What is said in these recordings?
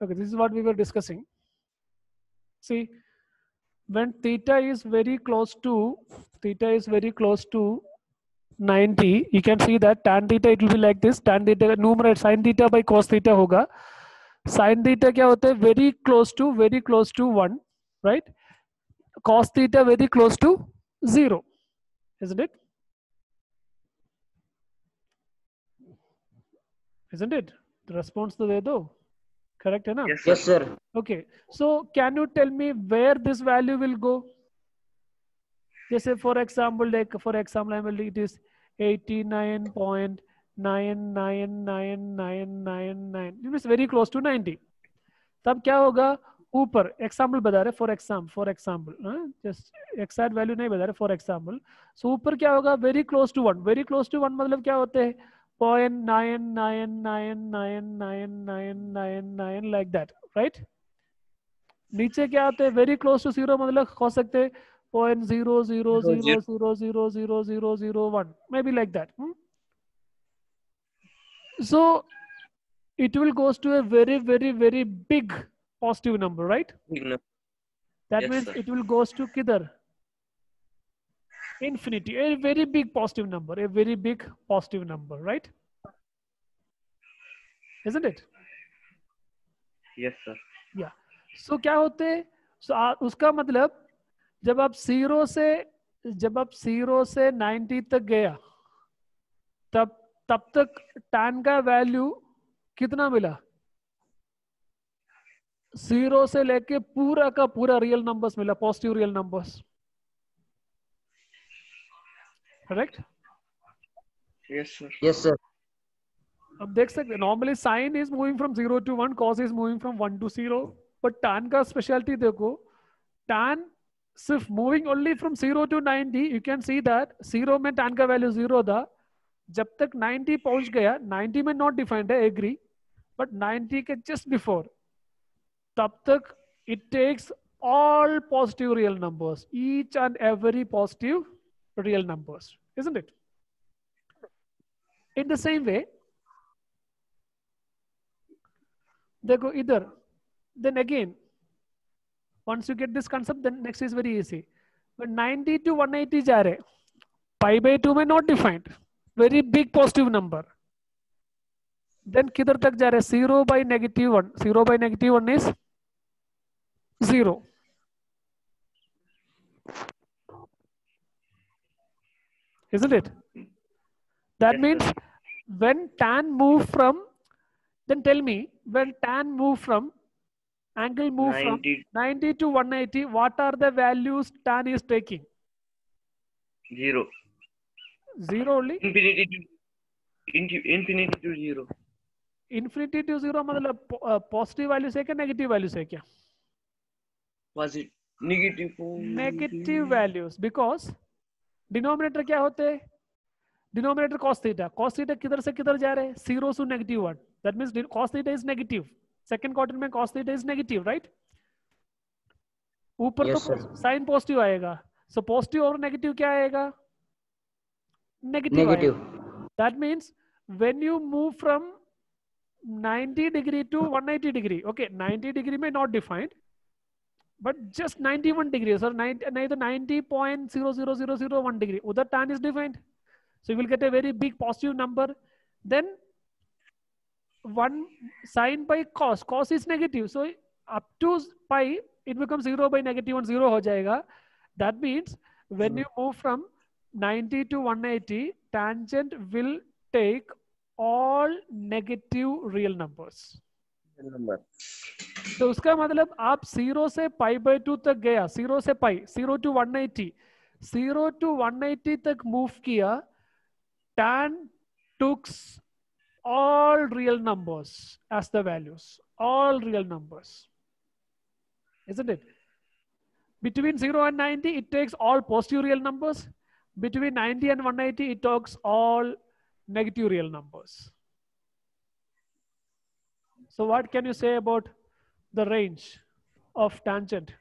Okay, this is what we were discussing. See, when theta is very close to 90, you can see that tan theta it will be like this. Tan theta numerator sin theta by cos theta होगा. Sin theta क्या होता है? Very close to 1, right? Cos theta very close to 0, isn't it? Isn't it? The response to दे दो. Correct है ना? Yes, sir. Okay. So can you tell me where this value will go? Just say for example, it is 89.99999. It is very close to 90. तब क्या होगा? ऊपर example बता रहे for example just exact value नहीं बता रहे फॉर एग्जाम्पल. सो ऊपर क्या होगा? वेरी क्लोज टू 1 मतलब क्या होते हैं? 0.9999999 लाइक दैट, राइट? नीचे क्या होते हैं? वेरी क्लोज टू 0 मतलब हो सकते हैं 0.000000001, maybe like that. So it will goes to a very big positive number, right? That Yes, means sir. it will goes to kidhar? Infinity, a very big positive number, right? Isn't it? Yes, sir. Yeah. So क्या होते हैं? So उसका मतलब जब आप 0 से 90 तक गया तब तक tan का वैल्यू कितना मिला? 0 से लेके पूरा का पूरा रियल नंबर्स मिला, positive real numbers, correct? Yes, sir. Yes, sir. अब देख सकते normally sine is moving from 0 to 1, cos is moving from 1 to 0, but tan का स्पेशलिटी देखो, tan सिर्फ moving only from 0 to 90. You can see that 0 में tan का value 0 था, जब तक 90 पहुंच गया, 90 में नॉट डिफाइंड है, एग्री, बट 90 के जस्ट बिफोर तब तक it takes all positive real numbers, each and every positive real numbers, isn't it? In the same way, देखो इधर, then again once you get this concept, then next is very easy. But 90 to 180 जा रहे, pi by 2 में not defined, very big positive number. Then किधर तक जा रहे? 0 by -1. 0 by -1 is 0. Isn't it? That Yes, means sir. when tan move from, then tell me, when tan move from, angle move from 90 to 180, what are the values tan is taking? 0. 0 only? Infinity to 0. Infinity to 0 मतलब positive value से क्या negative value से क्या? Positive. Negative. Negative values, because denominator क्या होते हैं? Denominator cos theta, cos theta किधर से किधर जा रहे हैं? 0 to -1. That means cos theta is negative, second quarter में cos theta is negative, right? ऊपर Yes, तो sir. साइन पॉजिटिव आएगा, सो पॉजिटिव और नेगेटिव क्या आएगा? Negative Negative. आएगा. That means when you move from 90 degree to 180 degree, okay, 90 degree may not defined, but just 91 degrees or 90.00001 degree, udhar tan is defined, so you will get a very big positive number. Then 1 sin by cos is negative, so up to pi it becomes 0 by -1, 0 ho jayega. That means when you move from 90 to 180, tangent will take all negative real numbers. Number. तो उसका मतलब आप 0 से pi by 2 तक गया, 0 से पाई, 0 to 180, 0 to 180 तक move किया, tan took all real numbers as the values, all real numbers, isn't it? Between 0 and 90 it takes all positive real numbers, between 90 and 180 it takes all negative real numbers. So what can you say about the range of tangent?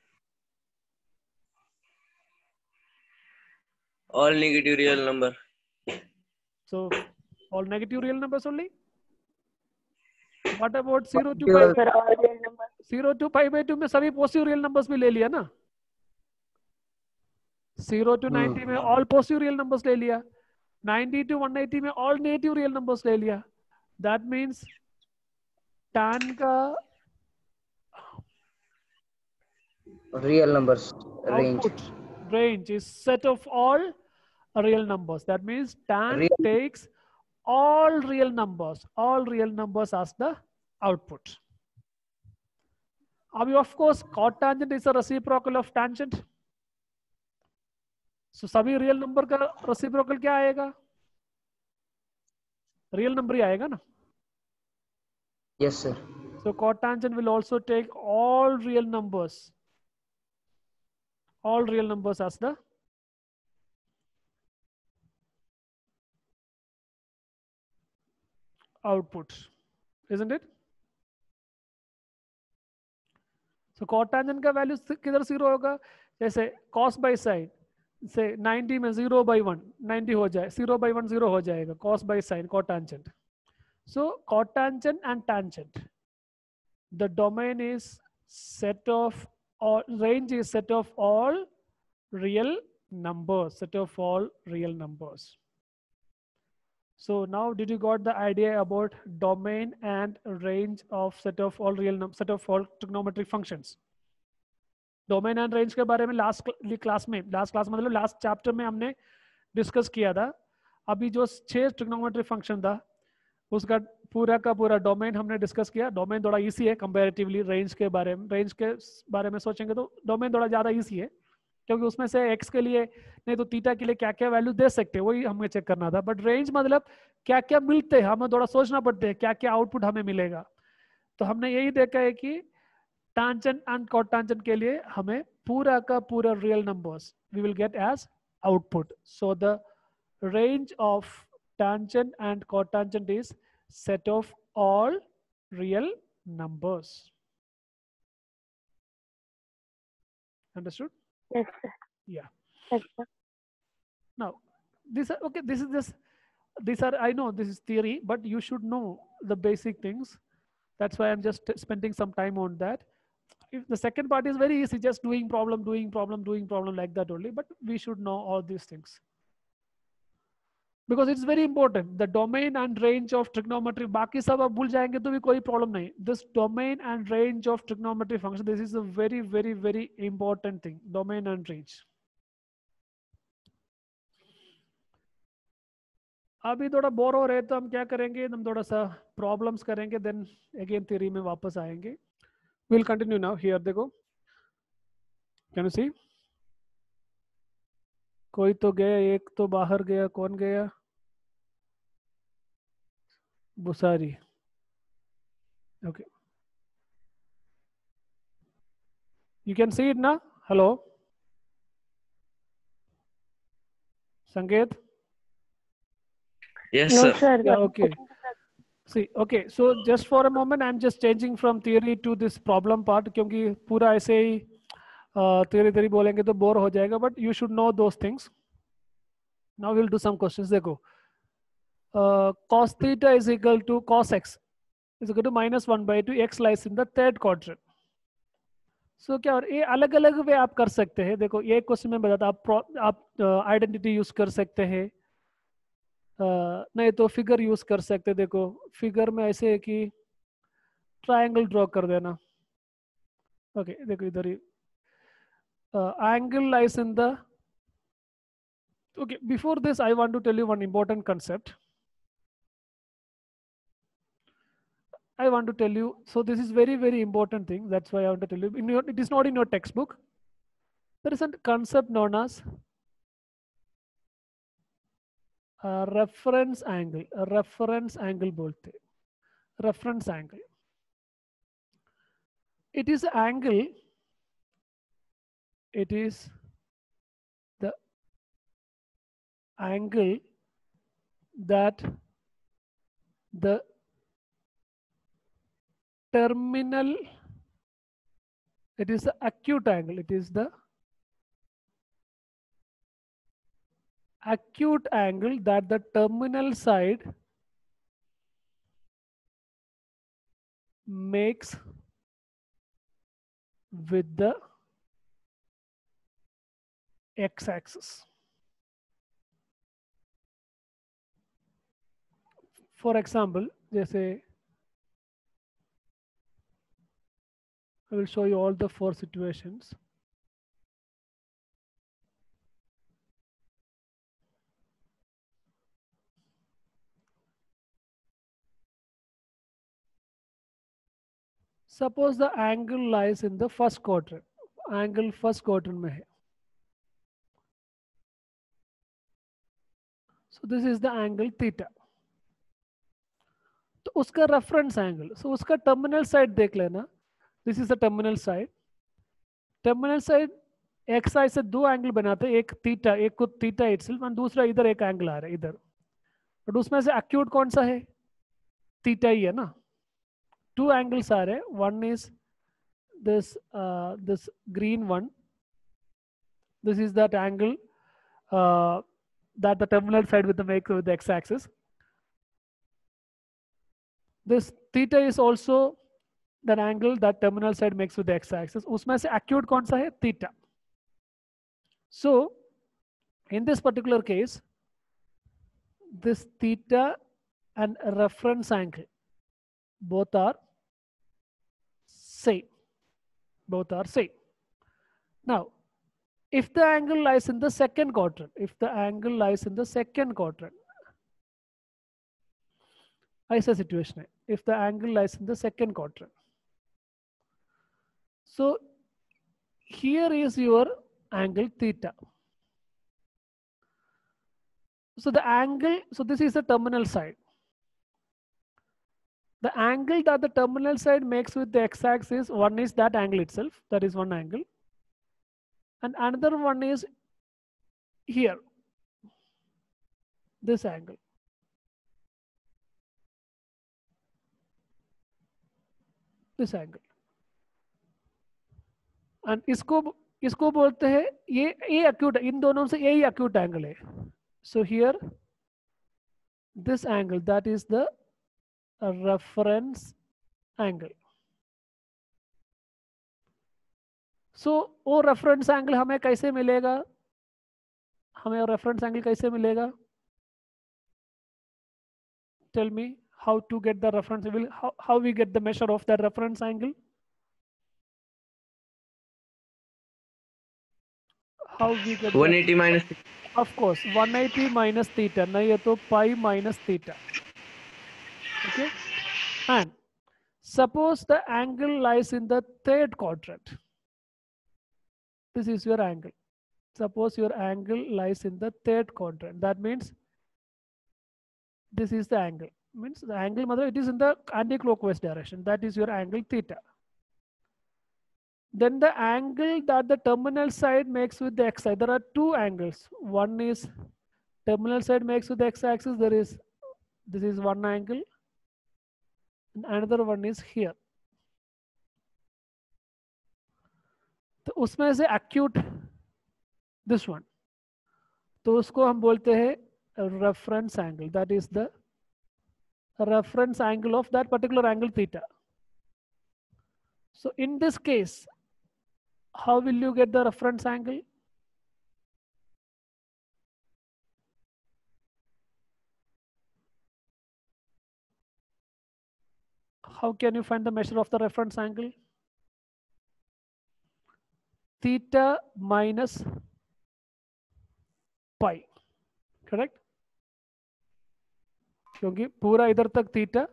All negative real number. So all negative real numbers only? What about 0 to Dual. pi? Sir, all real numbers. 0 to pi by 2 में सभी positive real numbers भी ले लिया ना. 0 to 90 में all positive real numbers ले लिया. 90 to 180 में ऑल नेगेटिव रियल नंबर्स ले लिया. दैट मीन्स tan का Real numbers range. output range is set of all real numbers. That means tan Real. takes all real numbers as the output. Of course, cotangent is a reciprocal of tangent. So सभी real number का reciprocal क्या आएगा? Real number ही आएगा ना? Yes, sir. So cotangent will also take all real numbers as the output, isn't it? So cotangent का value किधर 0 होगा? जैसे cos by sine से 90 में 0 by 1 90 हो जाए, 0 by 1 0 हो जाएगा. Cos by sine cotangent. So cotangent and tangent, the domain is set of all, range is set of all real numbers, So now did you got the idea about domain and range of set of all trigonometric functions? Domain and range के बारे में last class मतलब last chapter में हमने discuss किया था. अभी जो 6 ट्रिग्नोमेट्रिक फंक्शन था उसका पूरा का पूरा डोमेन हमने डिस्कस किया. डोमेन थोड़ा इजी है कंपैरेटिवली रेंज के बारे में सोचेंगे तो डोमेन थोड़ा ज़्यादा इजी है, क्योंकि उसमें से एक्स के लिए नहीं तो थीटा के लिए क्या क्या वैल्यू दे सकते हैं वही हमें चेक करना था. बट रेंज मतलब क्या क्या मिलते हैं, हमें थोड़ा सोचना पड़ता है क्या क्या आउटपुट हमें मिलेगा. तो हमने यही देखा है कि tangent and cotangent के लिए हमें पूरा का पूरा real numbers we will get as output. So the range of tangent and cotangent is set of all real numbers. Understood? Yes, sir. Yeah. Yes, sir. Now these are okay. These are I know this is theory, but you should know the basic things. That's why I'm just spending some time on that. If the second part is very easy, just doing problem like that only, but we should know all these things because it's very important. The domain and range of trigonometry, बाकी सब आप भूल जाएंगे तो भी कोई problem नहीं. This domain and range of trigonometry function, this is a very very very important thing. Domain and range. अभी थोड़ा बोर हो रहे तो हम क्या करेंगे, हम थोड़ा सा प्रॉब्लम्स करेंगे, देन अगेन थ्योरी में वापस आएंगे. We'll continue now. Here देखो, can you see? कोई तो गया, एक तो बाहर गया. कौन गया? बुसारी. Okay. You can see it now. Hello. Sanket. Yes, No, sir. sir. Yeah. Okay. See, okay. So just for a moment, I'm just changing from theory to this problem part, क्योंकि पूरा ऐसे ही theory बोलेंगे तो bore हो जाएगा. But you should know those things. Now we'll do some questions. देखो, cos theta is equal to cos x is equal to -1/2. X lies in the third quadrant. So क्या, और ये अलग अलग वे आप कर सकते हैं. देखो ये क्वेश्चन में बताता, आप आइडेंटिटी यूज कर सकते हैं, नहीं तो फिगर यूज कर सकते. देखो फिगर में ऐसे है कि ट्रायंगल ड्रॉ कर देना. ओके देखो इधर ही angle lies in the. Okay, before this, I want to tell you one important concept. I want to tell you, so this is very, very important thing. That's why I want to tell you. It is not in your textbook. There is a concept known as reference angle. A reference angle bolte. Reference angle. It is an angle. It is the angle that the terminal, it is the acute angle. It is the acute angle that the terminal side makes with the x-axis. For example, जैसे I will show you all the 4 situations. Suppose the angle lies in the first quadrant. Angle first quadrant में है. So this is the angle theta. तो उसका reference angle. So उसका terminal side देख लेना. This is the terminal side. Terminal side x i से 2 angle बनाते हैं, एक थीटा, एक को थीटा इटसेल्फ और दूसरा इधर एक एंगल आ रहा है इधर. बट उसमें से एक्यूट कौन सा है? थीटा ही है ना. 2 एंगल्स आ रहे हैं. One is this green one. This is that angle that the terminal side with the x-axis. This theta is also that angle that terminal side makes with the x-axis. उसमें से acute कौन सा है? Theta. So in this particular case, this theta and reference angle both are same. Both are same. Now, if the angle lies in the second quadrant, ऐसा situation है. If the angle lies in the second quadrant, so here is your angle theta. So the angle, so this is the terminal side. The angle that the terminal side makes with the x-axis, one is that angle itself, that is one angle. And another one is here, this angle. This angle. And इसको बोलते हैं ये acute, इन दोनों से यही acute angle है. So here, this angle, that is the reference angle. So वो reference angle हमें कैसे मिलेगा? हमें reference angle कैसे मिलेगा? Tell me how to get the reference angle. How we get the measure of that reference angle? How we get 180 minus. Of course, 180 minus theta. नहीं ये तो pi minus theta. Okay. And suppose the angle lies in the third quadrant. This is your angle. Suppose your angle lies in the third quadrant. That means this is the angle. Means the angle, mother, it is in the anti-clockwise direction. That is your angle theta. Then the angle that the terminal side makes with the x-axis. There are 2 angles. One is terminal side makes with the x-axis. This is one angle. And another one is here. तो उसमें से acute this one. तो उसको हम बोलते हैं reference angle. That is the reference angle of that particular angle theta. So in this case, how will you get the reference angle? How can you find the measure of the reference angle? Theta minus pi, correct? क्योंकि पूरा इधर तक theta,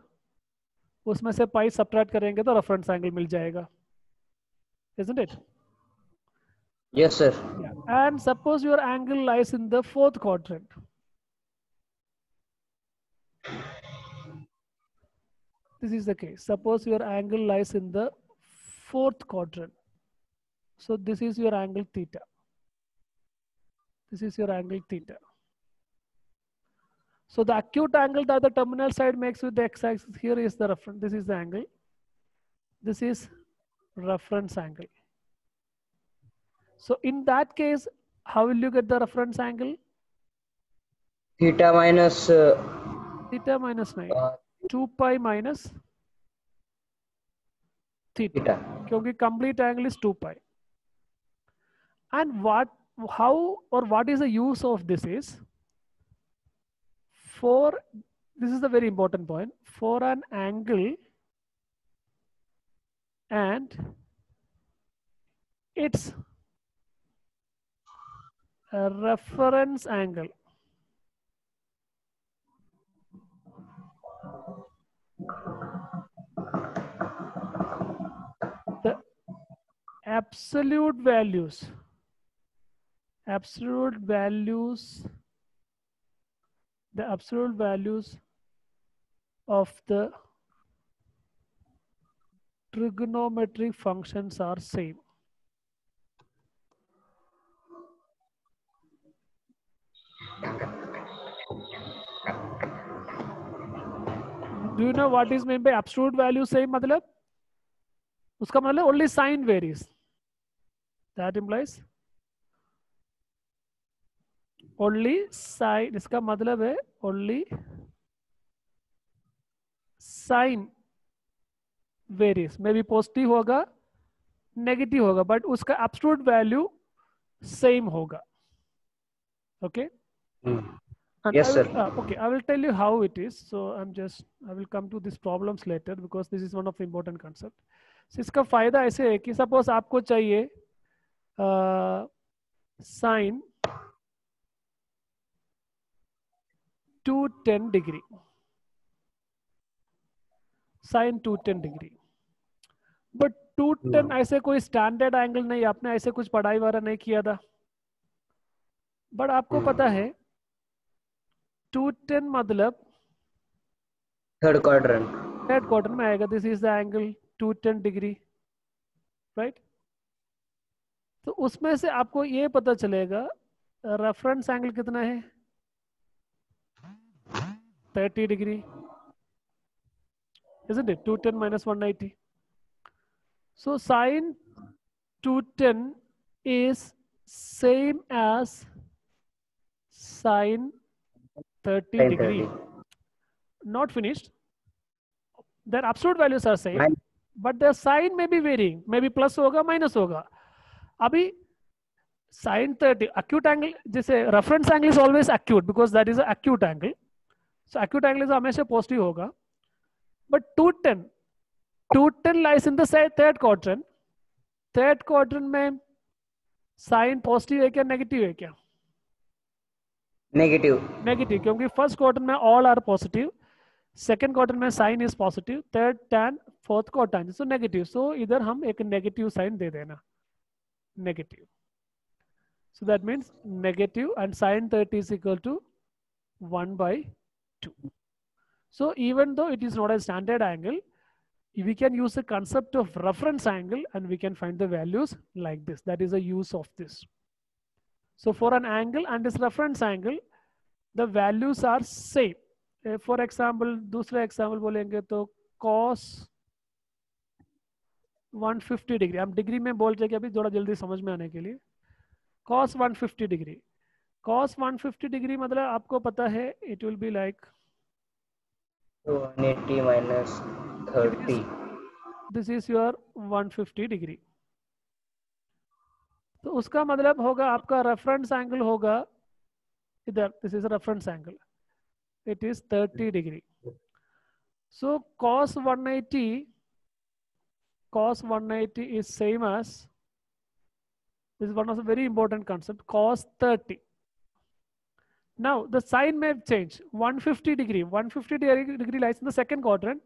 उसमें से पाई subtract करेंगे तो reference angle मिल जाएगा. Isn't it? Yes, sir. Yeah. And suppose your angle lies in the fourth quadrant. This is the case. Suppose your angle lies in the fourth quadrant. So this is your angle theta. This is your angle theta. So the acute angle that the terminal side makes with the x-axis, here is the reference. This is the angle. This is reference angle. So in that case, how will you get the reference angle? Theta minus Theta minus 9. 2 pi minus theta, theta. क्योंकि complete angle is 2 pi. And what is the use of this is, this is the very important point, for an angle and its a reference angle. The absolute values the absolute values of the trigonometric functions are same. Do you know what is meant by absolute value same? मतलब उसका मतलब only sign varies. That implies only sign, इसका मतलब है only sign varies. Maybe positive होगा, negative होगा, but उसका absolute value same होगा. Okay. And Yes, sir. okay, I will tell you how it is. So I will come to these problems later because this is one of the important concept. So इसका फायदा ऐसे है कि suppose आपको चाहिए sin 210 degree, sin 210 degree, but 210 ऐसे कोई standard angle नहीं, आपने ऐसे कुछ पढ़ाई वगैरह नहीं किया था, बट आपको पता है 210 मतलब Third quadrant में आएगा. This is the angle 210 degree, right. तो उसमें से आपको ये पता चलेगा रेफरेंस एंगल कितना है, 30 degree, isn't it? 210 minus 180. So sin 210 is same as sin 30 Sin degree. 30. Not finished. Their absolute values are same, Nine. but their sign may be varying. Maybe plus होगा, minus होगा. अभी sin 30 acute angle, जैसे reference angle is always acute because that is an acute angle. So acute angle is हमेशा positive होगा. But 210 lies in the third quadrant. Third quadrant में sine positive है क्या, negative है क्या? Negative. क्योंकि first quadrant में all are positive, second quadrant में sine is positive, third tan, fourth को टैन, सो नेगेटिव. सो इधर हम एक नेगेटिव साइन दे देना, negative. So that means negative and sine 30 is equal to 1/2. So even though it is not a standard angle, we can use the concept of reference angle and we can find the values like this. That is the use of this. So for an angle and its reference angle, the values are same. For example, दूसरा example बोलेंगे तो cos 150 degree, हम degree में बोल रहे हैं कि अभी थोड़ा जल्दी समझ में आने के लिए. cos 150 डिग्री, cos 150 डिग्री मतलब आपको पता है it will be like 180 minus 30. This is your 150 degree. तो उसका मतलब होगा आपका रेफरेंस एंगल होगा इधर, this is reference angle, it is 30 degree. So cos 180 is same as, this is one of the very important concept, cos 30. Now the sign may change. 150 degree lies in the second quadrant.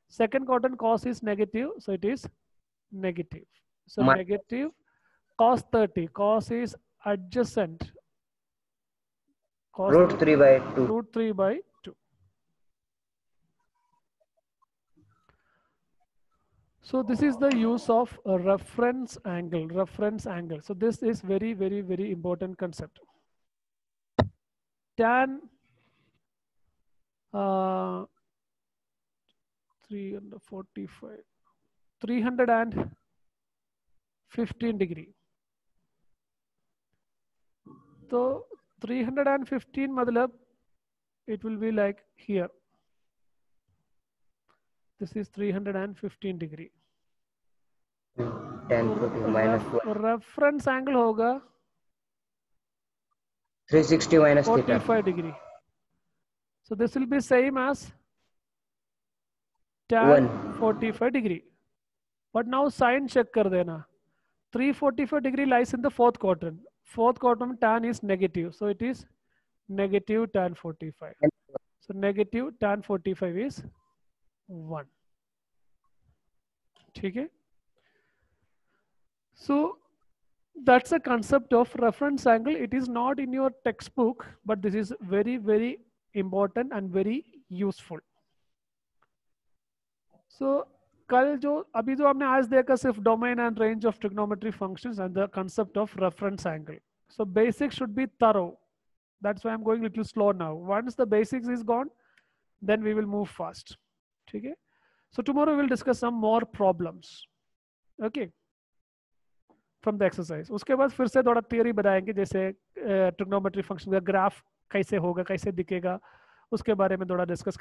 Second quadrant cos is negative, so it is negative. So negative cos 30. Cos is adjacent. Cos Root 3/2. Root 3/2. So this is the use of a reference angle. Reference angle. So this is very, very, very important concept. Tan 345, 315 degree. So 315 मतलब it will be like here. This is 315 degree. tan 40 minus 1. Reference angle होगा 360 minus theta. 45 degree. So this will be same as tan 45 degree. But now sin check कर देना. 345 degree lies in the fourth quadrant. Fourth quadrant tan is negative. So it is negative tan 45. So negative tan 45 is 1. ठीक है? So that's a concept of reference angle. It is not in your textbook, but this is very, very important and very useful. So कल जो अभी जो हमने आज देखा सिर्फ domain and range of trigonometry functions and the concept of reference angle. So basics should be thorough. That's why I'm going a little slow now. Once the basics is gone, then we will move fast. ठीक है? So tomorrow we will discuss some more problems. Okay? From the exercise. उसके बाद फिर से थोड़ा theory बताएंगे जैसे trigonometry function का ग्राफ कैसे होगा कैसे दिखेगा उसके बारे में थोड़ा डिस्कस